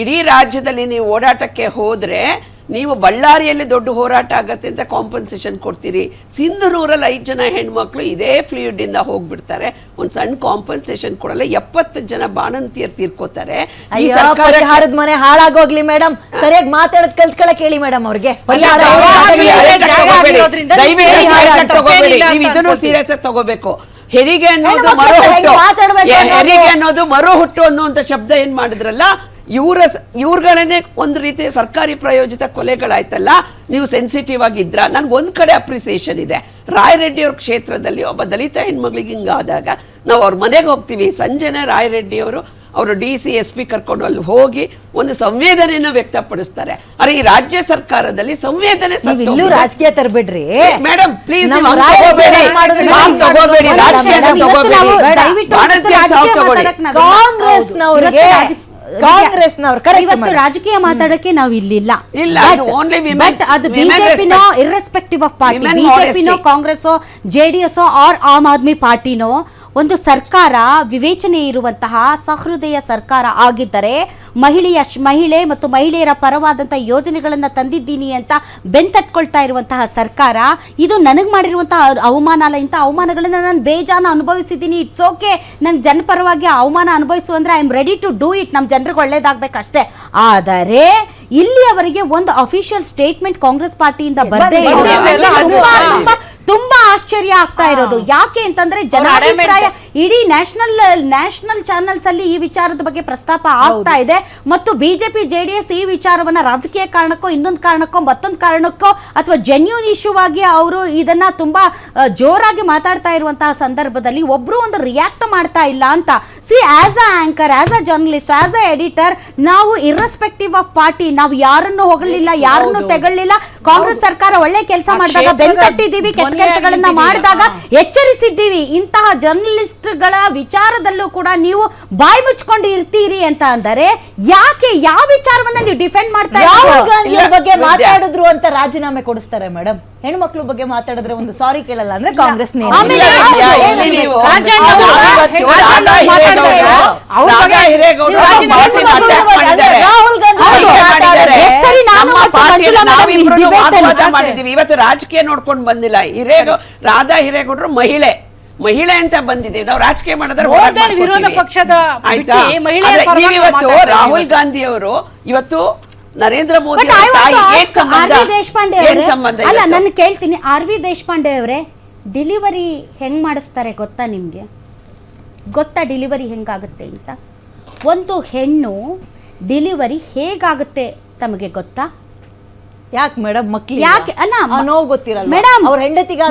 ಇಡೀ ರಾಜ್ಯದಲ್ಲಿ ನೀವು ಓಡಾಟಕ್ಕೆ ಹೋದ್ರೆ ನೀವು ಬಳ್ಳಾರಿಯಲ್ಲಿ ದೊಡ್ಡ ಹೋರಾಟ ಆಗತ್ತೆ ಅಂತ ಕಾಂಪನ್ಸೇಷನ್ ಕೊಡ್ತೀರಿ. ಸಿಂಧನೂರಲ್ಲಿ 5 ಜನ ಹೆಣ್ಮಕ್ಳು ಇದೇ ಫ್ಲೂಯಿಡ್ ಇಂದ ಹೋಗ್ಬಿಡ್ತಾರೆ, ಒಂದ್ ಸಣ್ಣ ಕಾಂಪನ್ಸೇಷನ್ ಕೊಡಲ್ಲ. 70 ಜನ ಬಾಣಂತಿಯರು ತೀರ್ಕೋತಾರೆ. ಪರಿಹಾರದ ಮನೆ ಹಾಳಾಗೋಗ್ಲಿ ಮೇಡಮ್, ಸರಿಯಾಗಿ ಮಾತಾಡೋದ್ ಕಲ್ತ್ಕೊಳಕ್ ಹೇಳಿ ಮೇಡಮ್ ಅವ್ರಿಗೆ. ನೀವು ಇದನ್ನು ಸೀರಿಯಸ್ ಆಗಿ ತಗೋಬೇಕು. ಹೆರಿಗೆ ಅನ್ನೋದು ಮರು ಹುಟ್ಟು ಅನ್ನುವಂತ ಶಬ್ದ ಏನ್ ಮಾಡಿದ್ರಲ್ಲ, ಇವ್ರುಗಳನ್ನೇ ಒಂದು ರೀತಿ ಸರ್ಕಾರಿ ಪ್ರಾಯೋಜಿತ ಕೊಲೆಗಳಾಯ್ತಲ್ಲ. ನೀವು ಸೆನ್ಸಿಟಿವ್ ಆಗಿದ್ರ. ನನ್ಗೆ ಒಂದ್ ಕಡೆ ಅಪ್ರಿಸಿಯೇಷನ್ ಇದೆ. ರಾಯರೆಡ್ಡಿ ಅವ್ರ ಕ್ಷೇತ್ರದಲ್ಲಿ ಒಬ್ಬ ದಲಿತ ಹೆಣ್ಮಗಳಿಗೆ ಹಿಂಗಾದಾಗ ನಾವು ಅವ್ರ ಮನೆಗೆ ಹೋಗ್ತೀವಿ. ಸಂಜೆನೆ ರಾಯರೆಡ್ಡಿ ಅವರು DC SP ಕರ್ಕೊಂಡು ಅಲ್ಲಿ ಹೋಗಿ ಒಂದು ಸಂವೇದನೆಯನ್ನು ವ್ಯಕ್ತಪಡಿಸ್ತಾರೆ. ಅರೆ ಈ ರಾಜ್ಯ ಸರ್ಕಾರದಲ್ಲಿ ಸಂವೇದನೆ ರಾಜಕೀಯ ತರಬೇಡ್ರಿ ಮೇಡಮ್, ಪ್ಲೀಸ್ ತಗೋಬೇಡಿ, ರಾಜಕೀಯ ರಾಜಕೀಯ ಮಾತಾಡಕ್ಕೆ ನಾವು ಇಲ್ಲಿಲ್ಲ. ಬಟ್ ಅದು ಬಿಜೆಪಿನೋ ಇರ್ರೆಸ್ಪೆಕ್ಟಿವ್ ಆಫ್ ಪಾರ್ಟಿ, ಬಿಜೆಪಿನೋ ಕಾಂಗ್ರೆಸ್ JDS ಆರ್ ಆಮ್ ಆದ್ಮಿ ಪಾರ್ಟಿನೋ ಒಂದು ಸರ್ಕಾರ ವಿವೇಚನೆ ಇರುವಂತಹ ಸಹೃದಯ ಸರ್ಕಾರ ಆಗಿದ್ದರೆ ಮಹಿಳೆ ಮತ್ತು ಮಹಿಳೆಯರ ಪರವಾದಂತಹ ಯೋಜನೆಗಳನ್ನ ತಂದಿದ್ದೀನಿ ಅಂತ ಬೆಂತಟ್ಕೊಳ್ತಾ ಇರುವಂತಹ ಸರ್ಕಾರ ಇದು ನನಗೆ ಮಾಡಿರುವಂತಹ ಅವಮಾನ ಅಲ್ಲ. ಇಂಥ ಅವಮಾನಗಳನ್ನ ನಾನು ಬೇಜಾನ ಅನುಭವಿಸಿದ್ದೀನಿ. ಇಟ್ಸ್ ಓಕೆ, ನನ್ ಜನಪರವಾಗಿ ಅವಮಾನ ಅನುಭವಿಸು ಅಂದ್ರೆ I am ready to do it. ನಮ್ಮ ಜನರಿಗೆ ಒಳ್ಳೇದಾಗ್ಬೇಕಷ್ಟೇ. ಆದರೆ ಇಲ್ಲಿಯವರೆಗೆ ಒಂದು ಅಫಿಷಿಯಲ್ ಸ್ಟೇಟ್ಮೆಂಟ್ ಕಾಂಗ್ರೆಸ್ ಪಾರ್ಟಿಯಿಂದ ಬರದೇ ತುಂಬಾ ಆಶ್ಚರ್ಯ ಆಗ್ತಾ ಇರೋದು. ಯಾಕೆ ಅಂತಂದ್ರೆ ಜನಾಭಿಪ್ರಾಯ ಇಡೀ ನ್ಯಾಷನಲ್ ಚಾನೆಲ್ಸ್ ಅಲ್ಲಿ ಈ ವಿಚಾರದ ಬಗ್ಗೆ ಪ್ರಸ್ತಾಪ ಆಗ್ತಾ ಇದೆ ಮತ್ತು ಬಿಜೆಪಿ JDS ಈ ವಿಚಾರವನ್ನ ರಾಜಕೀಯ ಕಾರಣಕ್ಕೋ ಇನ್ನೊಂದು ಕಾರಣಕ್ಕೋ ಮತ್ತೊಂದು ಕಾರಣಕ್ಕೋ ಅಥವಾ ಜೆನ್ಯೂನ್ ಇಶ್ಯೂ ಆಗಿ ಅವರು ಇದನ್ನ ತುಂಬಾ ಜೋರಾಗಿ ಮಾತಾಡ್ತಾ ಇರುವಂತಹ ಸಂದರ್ಭದಲ್ಲಿ ಒಬ್ರು ಒಂದು ರಿಯಾಕ್ಟ್ ಮಾಡ್ತಾ ಇಲ್ಲ ಅಂತ. As a anchor, as a journalist, as a editor, ನಾವು ಇರ್ರೆಸ್ಪೆಕ್ಟಿವ್ ಆಫ್ ಪಾರ್ಟಿ ನಾವು ಯಾರನ್ನು ಹೊಗಳಿಲ್ಲ, ಯಾರನ್ನು ತೆಗಳಿಲ್ಲ. ಕಾಂಗ್ರೆಸ್ ಸರ್ಕಾರ ಒಳ್ಳೆ ಕೆಲಸ ಮಾಡಿದಾಗ ಬೆಂತಟ್ಟಿದ್ದೀವಿ, ಕೆಟ್ಟ ಕೆಲಸಗಳನ್ನ ಮಾಡಿದಾಗ ಎಚ್ಚರಿಸಿದ್ದೀವಿ. ಇಂತಹ ಜರ್ನಲಿಸ್ಟ್ ಗಳ ವಿಚಾರದಲ್ಲೂ ಕೂಡ ನೀವು ಬಾಯಿ ಮುಚ್ಕೊಂಡು ಇರ್ತೀರಿ ಅಂತ ಅಂದರೆ ಯಾಕೆ, ಯಾವ ವಿಚಾರವನ್ನ ನೀವು ಡಿಫೆಂಡ್ ಮಾಡ್ತಾ ಬಗ್ಗೆ ಮಾತಾಡಿದ್ರು ಅಂತ ರಾಜೀನಾಮೆ ಕೊಡಿಸ್ತಾರೆ ಮೇಡಮ್. ಹೆಣ್ಮಕ್ಳು ಬಗ್ಗೆ ಮಾತಾಡಿದ್ರೆ ಒಂದು ಸಾರಿ ಕೇಳಲ್ಲ ಅಂದ್ರೆ ಕಾಂಗ್ರೆಸ್ ಮಾಡಿದೀವಿ. ಇವತ್ತು ರಾಜಕೀಯ ನೋಡ್ಕೊಂಡು ಬಂದಿಲ್ಲ. ರಾಧಾ ಹಿರೇಗೌಡರು ಮಹಿಳೆ ಅಂತ ಬಂದಿದೆ. ನಾವು ರಾಜಕೀಯ ಮಾಡಿದ್ರೆ ಇವತ್ತು ರಾಹುಲ್ ಗಾಂಧಿ ಅವರು ಇವತ್ತು ನರೇಂದ್ರ ಮೋದಿ ಅಲ್ಲ, ನಾನು ಕೇಳ್ತೀನಿ, RV ದೇಶಪಾಂಡೆ ಅವರೇ ಡೆಲಿವರಿ ಹೆಂಗ್ ಮಾಡಿಸ್ತಾರೆ ಗೊತ್ತಾ? ನಿಮ್ಗೆ ಗೊತ್ತಾ ಡೆಲಿವರಿ ಹೆಂಗಾಗುತ್ತೆ ಅಂತ? ಒಂದು ಹೆಣ್ಣು ಡೆಲಿವರಿ ಹೇಗಾಗುತ್ತೆ ತಮಗೆ ಗೊತ್ತಾ? ಯಾಕೆ ಮೇಡಮ್? ಮಕ್ಳು ಯಾಕೆ ನೋವು ಗೊತ್ತಿರಲ್ಲ ಮೇಡಮ್, ಅವ್ರ ಹೆಂಡತಿಗೆ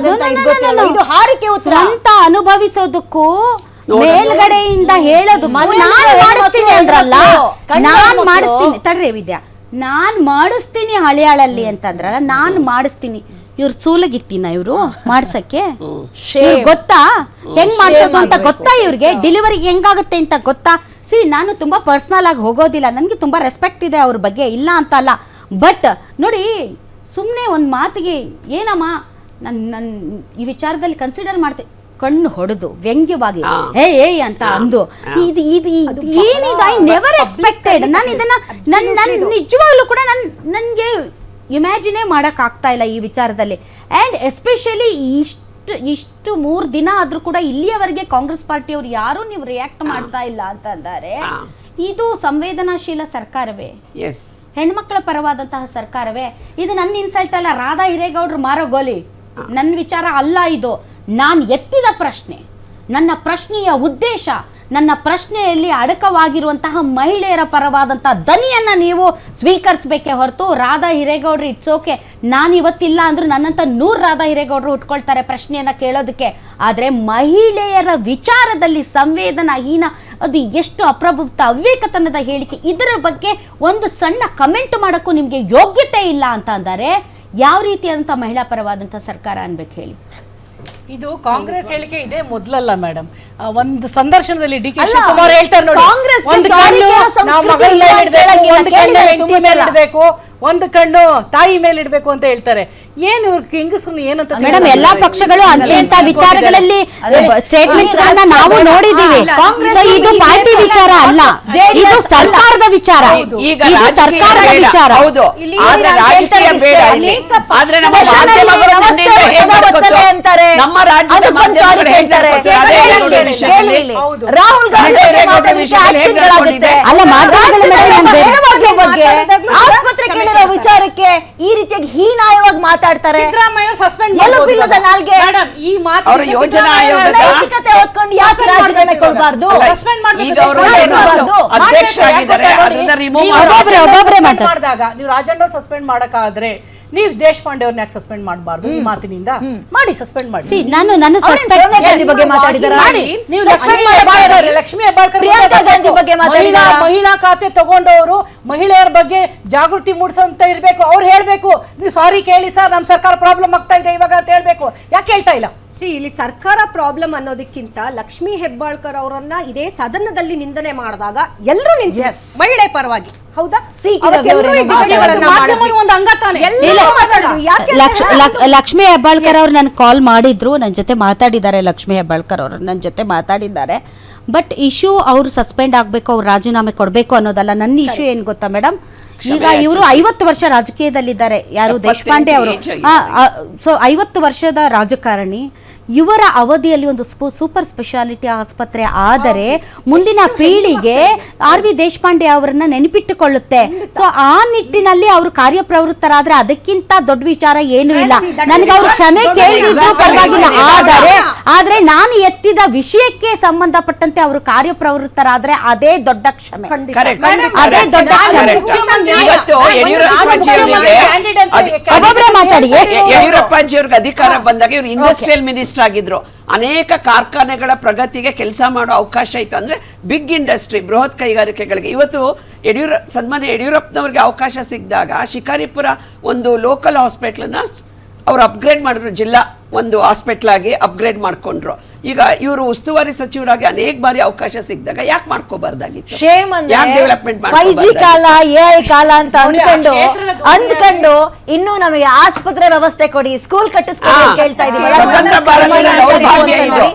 ಸ್ವಂತ ಅನುಭವಿಸೋದಕ್ಕೂ ಮೇಲ್ಗಡೆಯಿಂದ ಹೇಳೋದು. ನಾನ್ ಮಾಡಿಸ್ತೀನಿ ಅಂದ್ರಲ್ಲ, ನಾನ್ ಮಾಡಿಸ್ತೀನಿ ತಡ್ರಿ ವಿದ್ಯಾ, ನಾನ್ ಮಾಡಿಸ್ತೀನಿ ಹಳಿಯಾಳಲ್ಲಿ ಅಂತಂದ್ರಲ್ಲ, ನಾನ್ ಮಾಡಿಸ್ತೀನಿ. ಇವ್ರು ಸೂಲಗಿತ್ತಿನ ಇವ್ರು ಮಾಡ್ಸಕ್ಕೆ ಗೊತ್ತಾ? ಹೆಂಗ್ ಮಾಡ್ಸೋದು ಅಂತ ಗೊತ್ತಾ? ಇವ್ರಿಗೆ ಡೆಲಿವರಿ ಹೆಂಗಾಗುತ್ತೆ ಅಂತ ಗೊತ್ತಾ? ನಾನು ತುಂಬಾ ಪರ್ಸನಲ್ ಆಗಿ ಹೋಗೋದಿಲ್ಲ, ನನ್ಗೆ ತುಂಬಾ ರೆಸ್ಪೆಕ್ಟ್ ಇದೆ ಅವ್ರ ಬಗ್ಗೆ, ಇಲ್ಲ ಅಂತ ಅಲ್ಲ. ಬಟ್ ನೋಡಿ, ಸುಮ್ಮನೆ ಒಂದು ಮಾತಿಗೆ ಏನಮ್ಮ ನನ್ ಈ ವಿಚಾರದಲ್ಲಿ ಕನ್ಸಿಡರ್ ಮಾಡ್ತೀನಿ, ಕಣ್ಣು ಹೊಡೆದು ವ್ಯಂಗ್ಯವಾಗಿ ಏಯ್ ಅಂತ ಅಂದು ಏನಿದೆ, ಐ ನೆವರ್ ಎಕ್ಸ್ಪೆಕ್ಟೆಡ್. ನಾನು ಇದನ್ನ ನನ್ನ ನಿಜವಾಗ್ಲೂ ಕೂಡ ನನ್ಗೆ ಇಮ್ಯಾಜಿನೇ ಮಾಡಕ್ ಆಗ್ತಾ ಇಲ್ಲ ಈ ವಿಚಾರದಲ್ಲಿ. ಅಂಡ್ ಎಸ್ಪೆಷಲಿ ಇಷ್ಟು 3 ದಿನ ಆದ್ರೂ ಕೂಡ ಇಲ್ಲಿಯವರೆಗೆ ಕಾಂಗ್ರೆಸ್ ಪಾರ್ಟಿಯವರು ಯಾರು ನೀವು ರಿಯಾಕ್ಟ್ ಮಾಡ್ತಾ ಇಲ್ಲ ಅಂತ ಅಂತಾರೆ. ಇದು ಸಂವೇದನಾಶೀಲ ಸರ್ಕಾರವೇ? ಹೆಣ್ಮಕ್ಳ ಪರವಾದಂತಹ ಸರ್ಕಾರವೇ? ಇದು ನನ್ನ ಇನ್ಸಲ್ಟ್ ಅಲ್ಲ, ರಾಧಾ ಹಿರೇಗೌಡರು ಮಾರೋ ಗೋಲಿ ನನ್ನ ವಿಚಾರ ಅಲ್ಲ ಇದು. ನಾನು ಎತ್ತಿದ ಪ್ರಶ್ನೆ, ನನ್ನ ಪ್ರಶ್ನೆಯ ಉದ್ದೇಶ, ನನ್ನ ಪ್ರಶ್ನೆಯಲ್ಲಿ ಅಡಕವಾಗಿರುವಂತಹ ಮಹಿಳೆಯರ ಪರವಾದಂತಹ ದನಿಯನ್ನ ನೀವು ಸ್ವೀಕರಿಸಬೇಕೇ ಹೊರತು ರಾಧಾ ಹಿರೇಗೌಡರು ಇಟ್ಸ್ ಓಕೆ, ನಾನು ಇವತ್ತಿಲ್ಲ ಅಂದ್ರೂ ನನ್ನಂತ 100 ರಾಧಾ ಹಿರೇಗೌಡರು ಉಟ್ಕೊಳ್ತಾರೆ ಪ್ರಶ್ನೆಯನ್ನ ಕೇಳೋದಕ್ಕೆ. ಆದ್ರೆ ಮಹಿಳೆಯರ ವಿಚಾರದಲ್ಲಿ ಸಂವೇದನಾಹೀನ, ಅದು ಎಷ್ಟು ಅಪ್ರಬುದ್ಧ ಅವಿವೇಕತನದ ಹೇಳಿಕೆ, ಇದರ ಬಗ್ಗೆ ಒಂದು ಸಣ್ಣ ಕಮೆಂಟ್ ಮಾಡೋಕ್ಕೂ ನಿಮ್ಗೆ ಯೋಗ್ಯತೆ ಇಲ್ಲ ಅಂತ ಅಂದರೆ ಯಾವ ರೀತಿಯಾದಂತಹ ಮಹಿಳಾ ಪರವಾದಂತಹ ಸರ್ಕಾರ ಅನ್ಬೇಕು ಹೇಳಿ? ಇದು ಕಾಂಗ್ರೆಸ್ ಹೇಳಿಕೆ ಇದೆ ಮೊದಲಲ್ಲ ಮೇಡಮ್. ಒಂದು ಸಂದರ್ಶನದಲ್ಲಿ DK ಶಿವಕುಮಾರ್ ಹೇಳ್ತಾರೆ ನೋಡಿ, ಒಂದು ಕಣ್ಣು ನಾವು ಮಗಳ ಮೇಲೆ ಇಡಬೇಕು, ಒಂದು ಕಣ್ಣು ಹೆಂಡತಿ ಮೇಲೆ ಇಡಬೇಕು, ಒಂದು ಕಣ್ಣು ತಾಯಿ ಮೇಲೆ ಇಡ್ಬೇಕು ಅಂತ ಹೇಳ್ತಾರೆ. ಏನು ಹೆಂಗಸ್ರನ್ನ ಏನಂತ ಮೇಡಮ್ ಎಲ್ಲಾ ಪಕ್ಷಗಳು ಅಂತ ವಿಚಾರಗಳಲ್ಲಿ ಸ್ಟೇಟ್ಮೆಂಟ್ಸ್ ಗಳನ್ನ ನಾವು ನೋಡಿದೀವಿ. So ಇದು ಪಾರ್ಟಿ ವಿಚಾರ ಅಲ್ಲ, ಇದು ಸರ್ಕಾರದ ವಿಚಾರ, ಈಗ ಇದು ಸರ್ಕಾರದ ವಿಚಾರ. ಹೌದು, ಆದ್ರೆ ರಾಜಕೀಯ ಬೇಡ ಇಲ್ಲಿ. ಆದ್ರೆ ನಮ್ಮ ಮಾಧ್ಯಮಗಳು ನನ್ನಿಂದ ಹೇಗ್ ಮಾಡ್ಕೊತಾರೆ ಅಂತಾರೆ, ನಮ್ಮ ರಾಜ್ಯದ ಮಾಧ್ಯಮಗಳು ಹೇಳ್ತಾರೆ ರಾಹುಲ್ ಗಾಂಧಿ ಅಲ್ಲ ಮಾಧ್ಯಮಗಳ ಬಗ್ಗೆ ಆಸ್ಪತ್ರೆ ಕೇಳಿರೋ ವಿಚಾರಕ್ಕೆ ಈ ರೀತಿಯಾಗಿ ಹೀನಾಯವಾಗಿ ಮಾತಾಡ್ತಾರೆ. ಸಿದ್ದರಾಮಯ್ಯ ಸಸ್ಪೆಂಡ್ ಎಲುಬಿಲ್ಲದ ನಾಲ್ಗೆ ಮೇಡಮ್ ಈ ಮಾತು ಅವರು ಯೋಜನಾ ಆಯೋಗದ ನೈತಿಕತೆ ಹೊತ್ಕೊಂಡು ಯಾಕೆ ರಾಜೀನಾಮೆ ಕೊಡಬಾರ್ದು? ಸಸ್ಪೆಂಡ್ ಈಗ ಅವರು ಅಧ್ಯಕ್ಷರಾಗಿದ್ದಾರೆ, ಅದನ್ನ ರಿಮೂವ್ ಒಬ್ಬೊಬ್ರೆ ಮಾಡಿದಾಗ ನೀವು ರಾಜಣ್ಣ ಸಸ್ಪೆಂಡ್ ಮಾಡಕ್ಕಾದ್ರೆ ನೀವು ದೇಶಪಾಂಡೆ ಅವ್ರನ್ನ ಯಾಕೆ ಸಸ್ಪೆಂಡ್ ಮಾಡಬಾರ್ದು? ಈ ಮಾತಿನಿಂದ ಮಾಡಿ, ಸಸ್ಪೆಂಡ್ ಮಾಡಿ. ನಾನು ಸೋನಿಯಾ ಗಾಂಧಿ ಬಗ್ಗೆ ಮಾತಾಡಿದಾರೆ, ನೀವು ಲಕ್ಷ್ಮೀ ಹೆಬ್ಬಾಳ್ಕರ್ ಪ್ರಿಯಾಂಕಾ ಗಾಂಧಿ ಬಗ್ಗೆ ಮಾತಾಡಿದಾರೆ. ಮಹಿಳಾ ಖಾತೆ ತಗೊಂಡವರು ಮಹಿಳೆಯರ ಬಗ್ಗೆ ಜಾಗೃತಿ ಮೂಡಿಸಂತ ಇರ್ಬೇಕು. ಅವ್ರು ಹೇಳ್ಬೇಕು, ನೀವು ಸಾರಿ ಕೇಳಿ ಸರ್, ನಮ್ ಸರ್ಕಾರ ಪ್ರಾಬ್ಲಮ್ ಆಗ್ತಾ ಇದೆ ಇವಾಗ ಅಂತ ಹೇಳ್ಬೇಕು. ಯಾಕೆ ಹೇಳ್ತಾ ಇಲ್ಲ? ಇಲ್ಲಿ ಸರ್ಕಾರ ಪ್ರಾಬ್ಲಮ್ ಅನ್ನೋದಕ್ಕಿಂತ ಲಕ್ಷ್ಮೀ ಹೆಬ್ಬಾಳ್ಕರ್ ಅವರನ್ನ ಇದೇ ಸದನದಲ್ಲಿ ನಿಂದನೆ ಮಾಡಿದಾಗ ಎಲ್ಲರೂ ನಿಂತು ಮಹಿಳೆ ಪರವಾಗಿ, ಹೌದಾ? ಒಂದು ಅಂಗ ತಾನೆ. ಲಕ್ಷ್ಮೀ ಹೆಬ್ಬಾಳ್ಕರ್ ಅವ್ರು ನನ್ ಕಾಲ್ ಮಾಡಿದ್ರು, ನನ್ನ ಜೊತೆ ಮಾತಾಡಿದ್ದಾರೆ. ಲಕ್ಷ್ಮೀ ಹೆಬ್ಬಾಳ್ಕರ್ ಅವರು ನನ್ನ ಜೊತೆ ಮಾತಾಡಿದ್ದಾರೆ. ಬಟ್ ಇಶ್ಯೂ ಅವ್ರು ಸಸ್ಪೆಂಡ್ ಆಗ್ಬೇಕು, ಅವ್ರು ರಾಜೀನಾಮೆ ಕೊಡ್ಬೇಕು ಅನ್ನೋದಲ್ಲ. ನನ್ನ ಇಶ್ಯೂ ಏನ್ ಗೊತ್ತಾ ಮೇಡಮ್, ಈಗ ಇವರು 50 ವರ್ಷ ರಾಜಕೀಯದಲ್ಲಿದ್ದಾರೆ. ಯಾರು? ದೇಶಪಾಂಡೆ ಅವರು. ಸೊ 50 ವರ್ಷದ ರಾಜಕಾರಣಿ. ಇವರ ಅವಧಿಯಲ್ಲಿ ಒಂದು ಸೂಪರ್ ಸ್ಪೆಷಾಲಿಟಿ ಆಸ್ಪತ್ರೆ ಆದರೆ ಮುಂದಿನ ಪೀಳಿಗೆ RV ದೇಶಪಾಂಡೆ ಅವರನ್ನ ನೆನಪಿಟ್ಟುಕೊಳ್ಳುತ್ತೆ. ಸೊ ಆ ನಿಟ್ಟಿನಲ್ಲಿ ಅವರು ಕಾರ್ಯಪ್ರವೃತ್ತರಾದ್ರೆ ಅದಕ್ಕಿಂತ ದೊಡ್ಡ ವಿಚಾರ ಏನು ಇಲ್ಲ. ನನಗೆ ಅವ್ರು ಕ್ಷಮೆ ಕೇಳಿದ್ರು ಪರವಾಗಿಲ್ಲ, ಆದ್ರೆ ನಾನು ಎತ್ತಿದ ವಿಷಯಕ್ಕೆ ಸಂಬಂಧಪಟ್ಟಂತೆ ಅವರು ಕಾರ್ಯಪ್ರವೃತ್ತರಾದ್ರೆ ಅದೇ ದೊಡ್ಡ ಕ್ಷಮೆ, ಅದೇ ದೊಡ್ಡ ಕ್ಷಮೆ. ಒಬ್ಬೊಬ್ಬರೇ ಮಾತಾಡಿ. ಯಡಿಯೂರಪ್ಪಾಜಿಯವ್ರಿಗೆ ಅಧಿಕಾರ ಬಂದಾಗ ಇವರು ಇಂಡಸ್ಟ್ರಿಯಲ್ ಮಿನಿಸ್ಟರ್ ಆಗಿದ್ರು. ಅನೇಕ ಕಾರ್ಖಾನೆಗಳ ಪ್ರಗತಿಗೆ ಕೆಲಸ ಮಾಡೋ ಅವಕಾಶ ಇತ್ತು. ಅಂದ್ರೆ ಬಿಗ್ ಇಂಡಸ್ಟ್ರಿ, ಬೃಹತ್ ಕೈಗಾರಿಕೆಗಳಿಗೆ. ಇವತ್ತು ಸನ್ಮಾನ್ಯ ಯಡಿಯೂರಪ್ಪನವ್ರಿಗೆ ಅವಕಾಶ ಸಿಕ್ಕಿದಾಗ ಶಿಕಾರಿಪುರ ಒಂದು ಲೋಕಲ್ ಹಾಸ್ಪಿಟಲ್ನ ಅವ್ರು ಅಪ್ಗ್ರೇಡ್ ಮಾಡಿದ್ರು, ಜಿಲ್ಲಾ ಒಂದು ಹಾಸ್ಪಿಟಲ್ ಆಗಿ ಅಪ್ಗ್ರೇಡ್ ಮಾಡ್ಕೊಂಡ್ರು. ಈಗ ಇವರು ಉಸ್ತುವಾರಿ ಸಚಿವರಾಗಿ ಅನೇಕ ಬಾರಿ ಅವಕಾಶ ಸಿಕ್ಕಿದಾಗ ಯಾಕೆ ಮಾಡ್ಕೋಬಾರ್ದಾಗಿತ್ತು? ಯಾಕೆ ಡೆವಲಪ್ಮೆಂಟ್ 5G ಕಾಲ, AI ಕಾಲ ಅಂತ ಅಂದ್ಕೊಂಡು ಇನ್ನು ನಮಗೆ ಆಸ್ಪತ್ರೆ ವ್ಯವಸ್ಥೆ ಕೊಡಿ, ಸ್ಕೂಲ್ ಕಟ್ಟಿಸ್ಕೊಡಿ ಅಂತ ಕೇಳ್ತಾ ಇದೀವಿ.